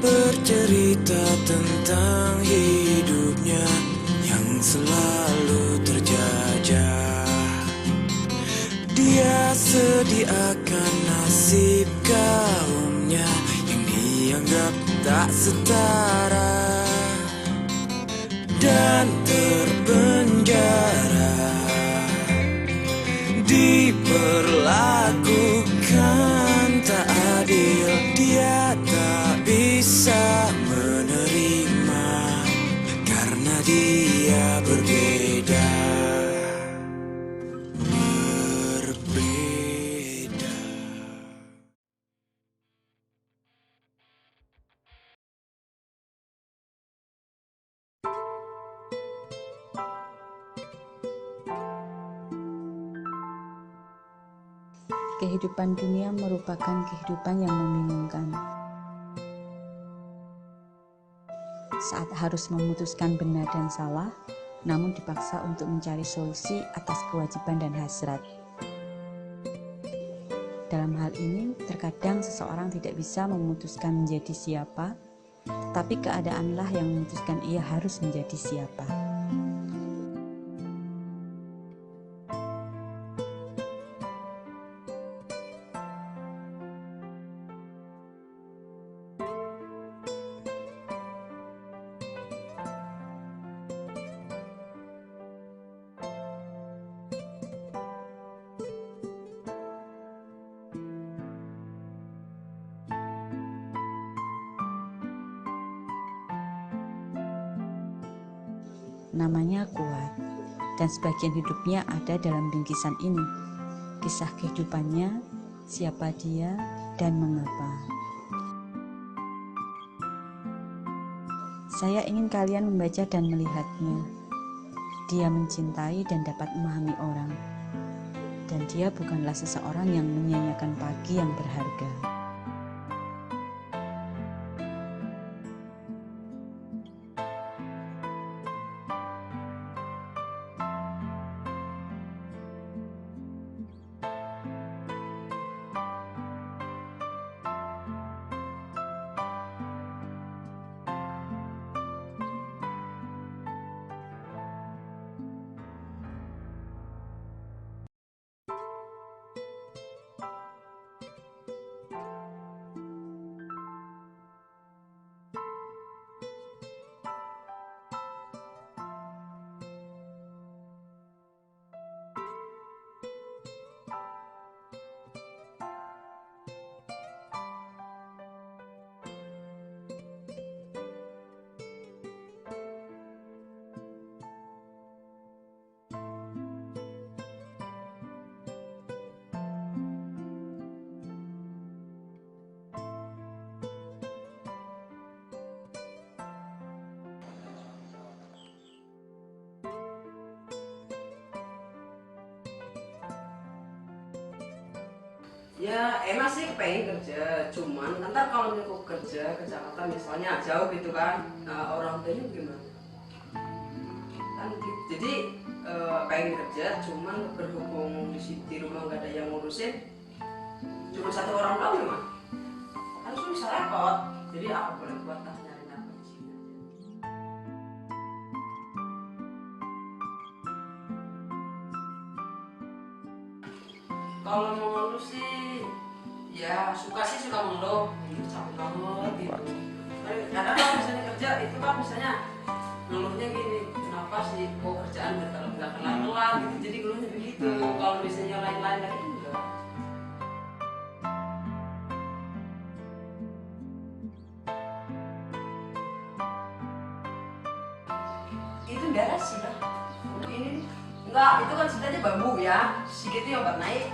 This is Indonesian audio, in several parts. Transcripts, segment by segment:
bercerita tentang hidupnya yang selalu terjajah. Dia sediakan nasib kaumnya yang dianggap tak setara dan terpenjara, diperlakukan tak adil. Dia tak bisa menerima karena dia berbeda. Kehidupan dunia merupakan kehidupan yang membingungkan. Saat harus memutuskan benar dan salah, namun dipaksa untuk mencari solusi atas kewajiban dan hasrat. Dalam hal ini, terkadang seseorang tidak bisa memutuskan menjadi siapa, tetapi keadaanlah yang memutuskan ia harus menjadi siapa. Namanya Kuat, dan sebagian hidupnya ada dalam bingkisan ini. Kisah kehidupannya, siapa dia, dan mengapa. Saya ingin kalian membaca dan melihatnya. Dia mencintai dan dapat memahami orang, dan dia bukanlah seseorang yang menyia-nyiakan pagi yang berharga. Ya emang sih pengen kerja, cuman ntar kalau aku kerja ke Jakarta misalnya jauh gitu kan, orang tuanya gimana? Kan jadi pengen kerja, cuman berhubung di rumah nggak ada yang ngurusin, cuma satu orang doang memang, kan bisa repot. Jadi aku boleh buat nyari nafkah di sini. Kalau mau ngeluh sih, ya suka mengeluh, capek banget gitu. Kadang kalau misalnya kerja itu kan misalnya ngeluhnya gini, kenapa sih kok kerjaan nggak kelar-kelar gitu, jadi ngeluhnya begitu. Kalau misalnya lain-lain lagi enggak. Itu beres sudah. Untuk ini enggak, itu kan ceritanya bambu ya, sedikit itu yang buat naik.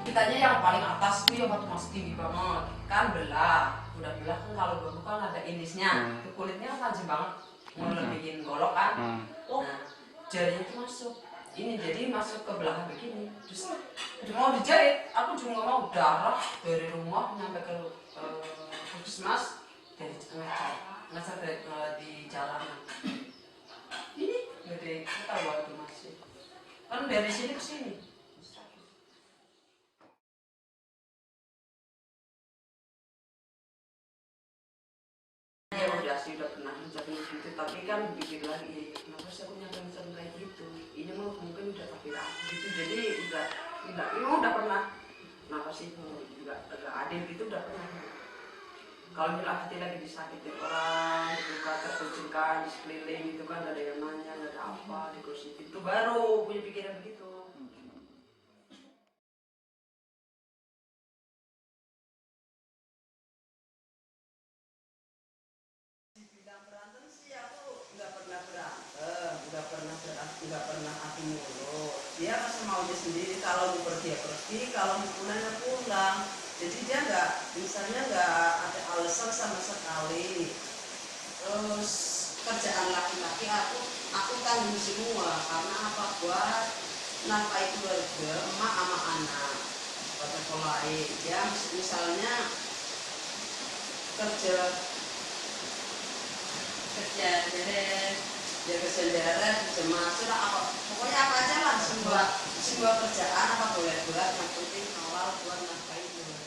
Kitanya yang paling atas tuh yang masih tinggi banget kan, belah udah belah kan. Kalau bambu kan ada inisnya, kulitnya kan tajam banget, mau bikin golok kan. Nah jarinya tuh masuk ini, jadi masuk ke belakang begini, terus mau dijahit. Aku cuma mau darah dari rumah nyampe ke puskesmas, dari ngecat di jalanan ini dari kita waktu masih kan dari sini ke sini. tapi kan pikir lagi kenapa sih aku nyampe kayak gitu, ini mah mungkin udah takdir aku gitu, jadi udah pernah kenapa sih nggak adil gitu, udah pernah. Kalau misalnya hati lagi disakitin orang, diluka, terkucilkan di sekeliling gitu kan, gak ada yang nanya, gak ada apa, digositin, itu baru punya pikiran begitu. Berantem sih aku nggak pernah berantem, nggak pernah adu mulut. Dia masih maunya sendiri, kalau mau pergi ya pergi, kalau mau pulang ya pulang. Jadi dia nggak, misalnya nggak ada alasan sama sekali. Terus kerjaan laki-laki aku tanggung semua, karena apa, buat nafkahi keluarga, emak sama anak, buat sekolahin. Ya misalnya kerja beres, ya kesendirian, kerja masuk apa, pokoknya apa aja lah, sebuah kerjaan apa boleh buat, yang penting awal buat nafkahi keluarga.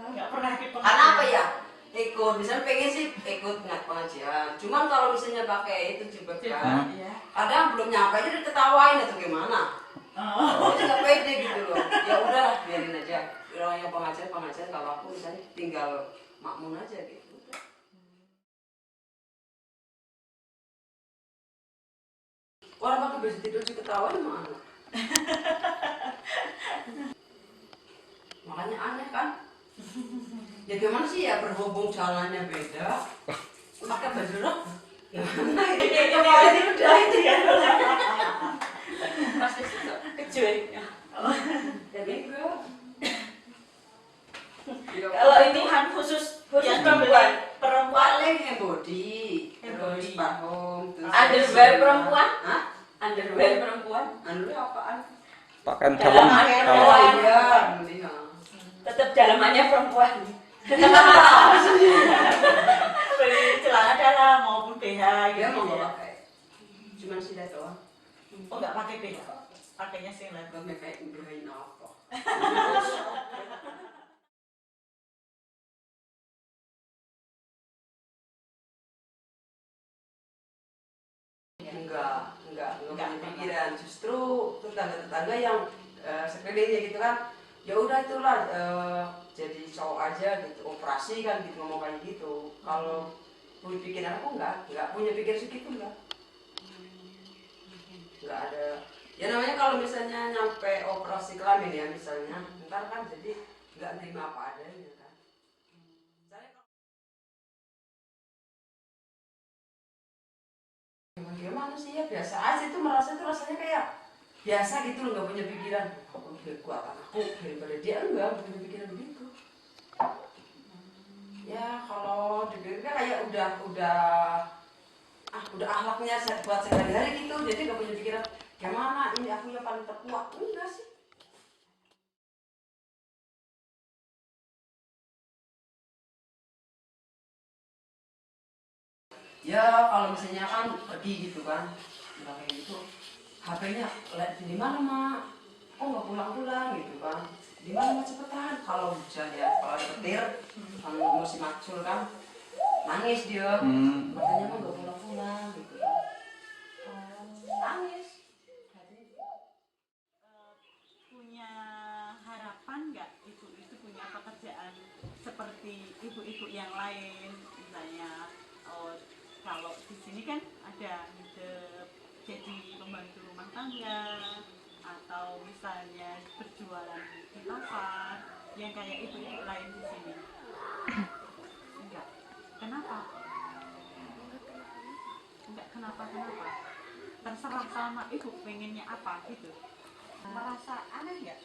Nggak pernah karena apa ya, ikut misalnya pengen sih ikut pengajian, cuman kalau misalnya pakai itu juga kan kadang belum nyampe aja diketawain atau gimana. Jadi nggak pede gitu loh, ya udah biarin aja orang yang pengajian, kalau aku misalnya tinggal makmun aja gitu. Orang pakai baju tidur diketawain mana? Makanya aneh kan? Ya gimana sih ya, berhubung jalannya beda, pakai baju rok. Gimana ini? Kemarin udah itu ya. Pasti kecuali. Jadi enggak. Kalau itu khusus yang perempuan paling embody, terus parfum, underwear perempuan, hah? underwear perempuan, Underwear apaan? Pakaian dalam dalam. Oh iya, iya. tetap dalamannya perempuan. Beli celana dalam maupun BH Dia gitu mau nggak ya. pakai, cuman silet doang. Oh nggak pakai BH, pakainya singlet. Gak kayak ngebehain apa. Enggak punya pikiran, justru tetangga-tetangga yang sekelilingnya gitu kan, ya udah itulah jadi cowok aja gitu, operasi kan gitu, ngomong kayak gitu. Kalau punya pikiran aku enggak punya pikiran segitu, enggak ada. Ya namanya kalau misalnya nyampe operasi kelamin ya misalnya, ntar kan jadi nggak nerima apa adanya kan. Gimana sih ya, biasa aja tuh, merasa tuh rasanya kayak biasa gitu loh, nggak punya pikiran aku lebih kuat aku daripada dia, enggak punya pikiran begitu. Ya kalau dipikirnya kayak udah akhlaknya buat sehari-hari gitu, jadi nggak punya pikiran gimana ini aku yang paling terkuat, enggak sih. Ya kalau misalnya kan pergi gitu kan, udah kayak gitu, HP-nya lihat di mana mak, kok nggak pulang-pulang gitu kan, di mana mau cepetan, kalau hujan ya, kalau ada petir, kalau musim macul kan, nangis dia, makanya mah nggak pulang-pulang gitu kan, nangis. Punya harapan nggak ibu itu punya pekerjaan seperti ibu-ibu yang lain, misalnya kalau di sini kan ada hidup jadi pembantu rumah tangga atau misalnya berjualan di pasar yang kayak ibu-ibu lain di sini. Enggak. Kenapa? Enggak kenapa? Terserah sama ibu pengennya apa gitu. Merasa aneh nggak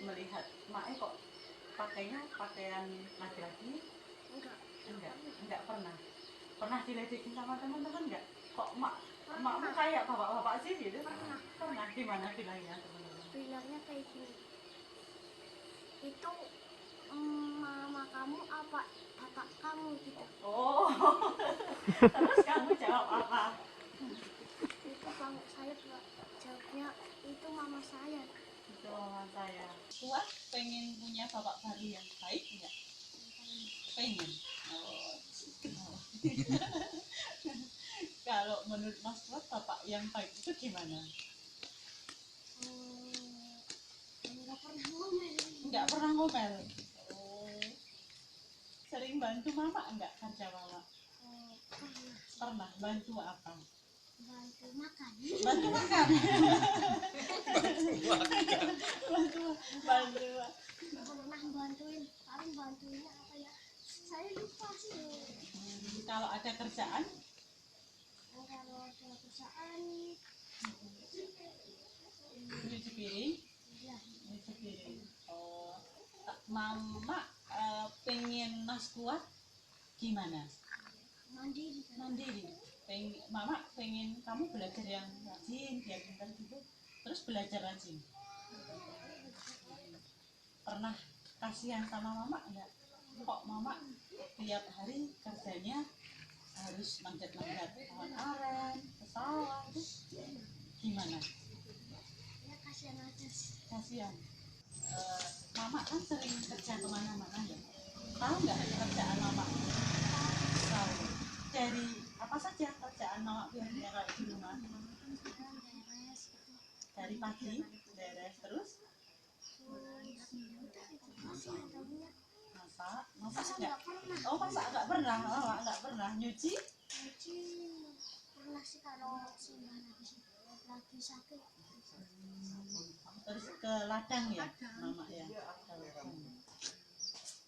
melihat mak kok pakainya pakaian laki-laki? Enggak pernah diledekin sama teman-teman nggak? Kok makmu kayak bapak-bapak sih gitu? Pernah. Gimana bilangnya teman-teman? Bilangnya kayak gini, itu mama kamu apa bapak kamu gitu. Oh. Terus kamu jawab apa? Itu bang, saya jawabnya itu mama mama saya. Itu mama saya. Kuat pengen punya bapak baru yang baik enggak? Pengen. Oh. Kalau menurut Mas Kuat, bapak yang baik itu gimana? Nggak pernah ngomel. Enggak pernah ngomel. Oh. Sering bantu mama enggak kerja mama? Pernah. Bantu apa? Bantu makan. Bantu makan. Bantu Pernah bantuin, paling bantuinnya apa ya? Saya lupa sih. Kalau ada kerjaan, Kalau ada perusahaan, nyuci piring, ya nyuci piring. Oh, mama pengen Mas Kuat gimana? mandiri. Mandiri. Mama pengen kamu belajar yang rajin, biar pintar gitu. Terus belajar rajin. Pernah kasihan sama mama enggak? Kok mama tiap hari kerjanya harus manjat-manjat pohon aren, ke sawah, itu gimana? Ya kasihan aja sih. Kasihan. Mama kan sering kerja kemana-mana ya. Tahu nggak kerjaan mama? Tahu. Dari apa saja kerjaan mama biasanya kalau di rumah? Beres gitu. Dari pagi beres terus masak Masa nggak? nggak pernah. Oh, masak nggak pernah, mama nggak pernah nyuci. Cuci pernah sih kalau Simba lagi sakit. Terus ke ladang ya, mama ya.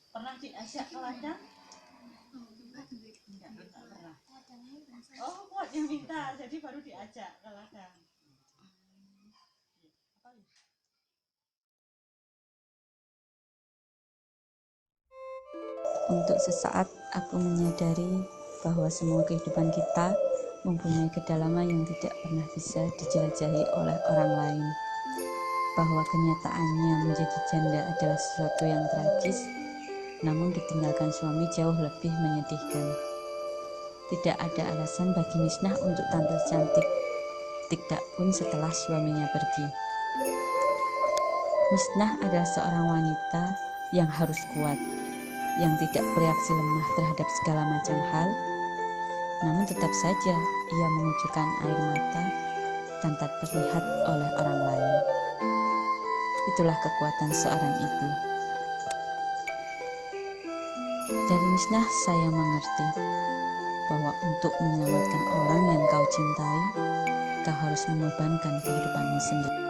Pernah diajak ke ladang? Enggak pernah. Oh, kuat yang minta, jadi baru diajak ke ladang. Apa ya? Untuk sesaat aku menyadari bahwa semua kehidupan kita mempunyai kedalaman yang tidak pernah bisa dijelajahi oleh orang lain. Bahwa kenyataannya menjadi janda adalah sesuatu yang tragis, namun ditinggalkan suami jauh lebih menyedihkan. Tidak ada alasan bagi Misnah untuk tampil cantik, tidak pun setelah suaminya pergi. Misnah adalah seorang wanita yang harus kuat, yang tidak bereaksi lemah terhadap segala macam hal, namun tetap saja ia mengucurkan air mata tanpa terlihat oleh orang lain. Itulah kekuatan seorang ibu. Dari Misnah saya mengerti bahwa untuk menyelamatkan orang yang kau cintai, kau harus mengorbankan kehidupanmu sendiri.